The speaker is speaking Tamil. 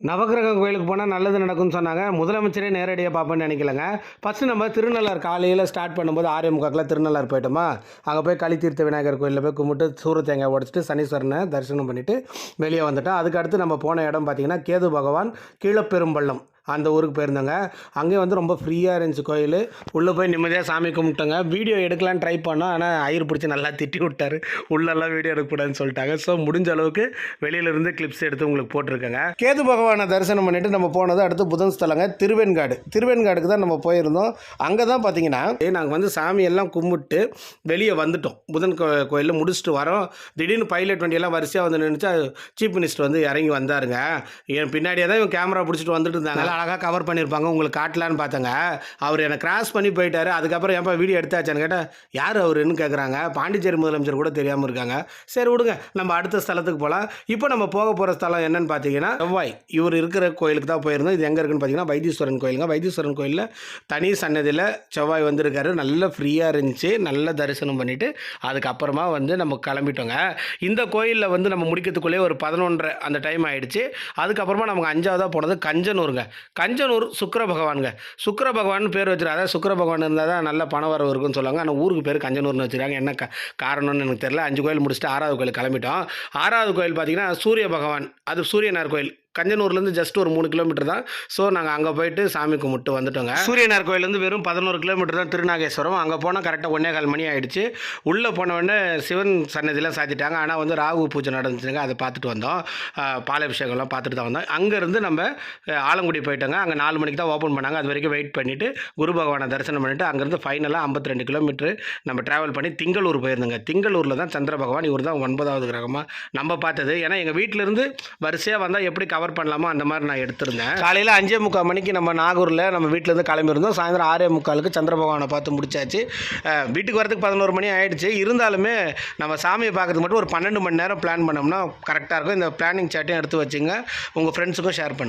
நவக்கிரக கோயிலுக்கு போனால் நல்லது நடக்கும்னு சொன்னாங்க. முதலமைச்சரே நேரடியாக பார்ப்பேன்னு நினைக்கலங்க. ஃபஸ்ட்டு நம்ம திருநள்ளாறு காலையில் ஸ்டார்ட் பண்ணும்போது 6:45 திருநள்ளாறு போயிட்டோமா, அங்கே போய் களித்தீர்த்த விநாயகர் கோயிலில் போய் கும்பிட்டு சூர தேங்காய் உடச்சிட்டு சனீஸ்வரனை தரிசனம் பண்ணிவிட்டு வெளியே வந்துட்டோம். அதுக்கடுத்து நம்ம போன இடம் பார்த்திங்கன்னா கேது பகவான் கீழப்பெரும்பள்ளம் அந்த ஊருக்கு போயிருந்தோங்க. அங்கேயும் வந்து ரொம்ப ஃப்ரீயாக இருந்துச்சு கோயில். உள்ளே போய் நிம்மதியாக சாமி கும்பிட்டோங்க. வீடியோ எடுக்கலான்னு ட்ரை பண்ணோம். ஆனால் ஐயர் பிடிச்சி நல்லா திட்டி விட்டார். உள்ளெல்லாம் வீடியோ எடுக்கக்கூடாதுன்னு சொல்லிட்டாங்க. ஸோ முடிஞ்ச அளவுக்கு வெளியிலேருந்து கிளிப்ஸ் எடுத்து உங்களுக்கு போட்டிருக்கேங்க. கேது பகவானை தரிசனம் பண்ணிவிட்டு நம்ம போனது அடுத்து புதன் ஸ்தலங்க திருவெண்காடு. திருவெண்காடுக்கு தான் நம்ம போயிருந்தோம். அங்கே தான் பார்த்தீங்கன்னா நாங்கள் வந்து சாமியெல்லாம் கும்பிட்டு வெளியே வந்துட்டோம். புதன் கோயிலில் முடிச்சுட்டு வரோம். திடீர்னு பைலட் வண்டியெல்லாம் வரிசையாக வந்து நினச்சா சீஃப் மினிஸ்டர் வந்து இறங்கி வந்தாருங்க. என் பின்னாடியே தான் இவன் கேமரா பிடிச்சிட்டு வந்துட்டு இருந்தாங்க. அழகாக கவர் பண்ணியிருப்பாங்க. உங்களுக்கு காட்டலான்னு பார்த்தாங்க. அவர் என்னை கிராஸ் பண்ணி போயிட்டார். அதுக்கப்புறம் ஏன்ப்பா வீடியோ எடுத்தாச்சான்னு கேட்டால் யார் அவருன்னு கேட்குறாங்க. பாண்டிச்சேரி முதலமைச்சர் கூட தெரியாமல் இருக்காங்க. சரி விடுங்க, நம்ம அடுத்த ஸ்தலத்துக்கு போகலாம். இப்போ நம்ம போக போகிற ஸ்தலம் என்னன்னு பார்த்தீங்கன்னா செவ்வாய். இவர் இருக்கிற கோயிலுக்கு தான் போயிருந்தோம். இது எங்கே இருக்குன்னு பார்த்தீங்கன்னா வைத்தீஸ்வரன் கோயிலுங்க. வைத்தீஸ்வரன் கோயிலில் தனி சன்னதியில் செவ்வாய் வந்திருக்காரு. நல்ல ஃப்ரீயாக இருந்துச்சு. நல்ல தரிசனம் பண்ணிவிட்டு அதுக்கப்புறமா வந்து நம்ம கிளம்பிட்டோங்க. இந்த கோயிலில் வந்து நம்ம முடிக்கிறதுக்குள்ளேயே ஒரு 11:30 அந்த டைம் ஆகிடுச்சு. அதுக்கப்புறமா நமக்கு 5ஆவதாக போனது கஞ்சனூருங்க. கஞ்சனூர் சுக்கிர பகவானுங்க. சுக்கிர பகவான் பேர் வச்சுருக்காங்க. அதாவது சுக்கிர பகவான் இருந்தால் தான் நல்ல பணம் வரவு இருக்குன்னு சொல்லுவாங்க. ஆனால் ஊருக்கு பேர் கஞ்சனூர்னு வச்சுருக்காங்க. என்ன காரணம்னு எனக்கு தெரியல. 5 கோயில் முடிச்சுட்டு 6ஆவது கோயில் கிளம்பிட்டோம். 6ஆவது கோயில் பார்த்திங்கன்னா சூரிய பகவான். அது சூரியனார் கோயில். கஞ்சனூர்லேருந்து ஜஸ்ட் ஒரு 3 கிலோமீட்டர் தான். ஸோ நாங்கள் அங்கே போயிட்டு சாமி கும்பிட்டு வந்துட்டோங்க. சூரியனார் கோயிலேருந்து வெறும் 11 கிலோமீட்டர் தான் திருநாகேஸ்வரம். அங்கே போனால் கரெக்டாக 1:15 மணி ஆகிடுச்சு. உள்ளே போனவுடனே சிவன் சன்னதிலாம் சாத்திட்டாங்க. ஆனால் வந்து ராகு பூஜை நடந்துச்சுங்க. அதை பார்த்துட்டு வந்தோம். பாலாபிஷேகம்லாம் பார்த்துட்டு தான் வந்தோம். அங்கேருந்து நம்ம ஆலங்குடி போயிட்டோங்க. அங்கே 4 மணிக்கு தான் ஓப்பன் பண்ணாங்க. அது வரைக்கும் வெயிட் பண்ணிவிட்டு குரு பகவானை தரிசனம் பண்ணிவிட்டு அங்கேருந்து ஃபைனலாக 52 கிலோமீட்டர் நம்ம ட்ராவல் பண்ணி திங்களூர் போயிருந்தோங்க. திங்களூரில் தான் சந்திர பகவான். இவர் தான் 9ஆவது கிரகமாக நம்ம பார்த்தது. ஏன்னா எங்கள் வீட்டிலேருந்து வரிசையாக வந்தால் எப்படி கவர் பண்ணலாமோ அந்த மாதிரி நான் எடுத்திருந்தேன். காலையில் 5:45 மணிக்கு நம்ம நாகூரில் நம்ம வீட்டிலேருந்து கிளம்பியிருந்தோம். சாயந்தரம் 6:45 சந்திர பகவானை பார்த்து முடிச்சாச்சு. வீட்டுக்கு வரதுக்கு 11 மணி ஆகிடுச்சு. இருந்தாலுமே நம்ம சாமியை பார்க்கறதுக்கு மட்டும் ஒரு 12 மணி நேரம் பிளான் பண்ணோம்னா கரெக்டாக இருக்கும். இந்த பிளானிங் சாட்டையும் எடுத்து வச்சுங்க. உங்கள் ஃப்ரெண்ட்ஸுக்கும் ஷேர் பண்ணுங்கள்.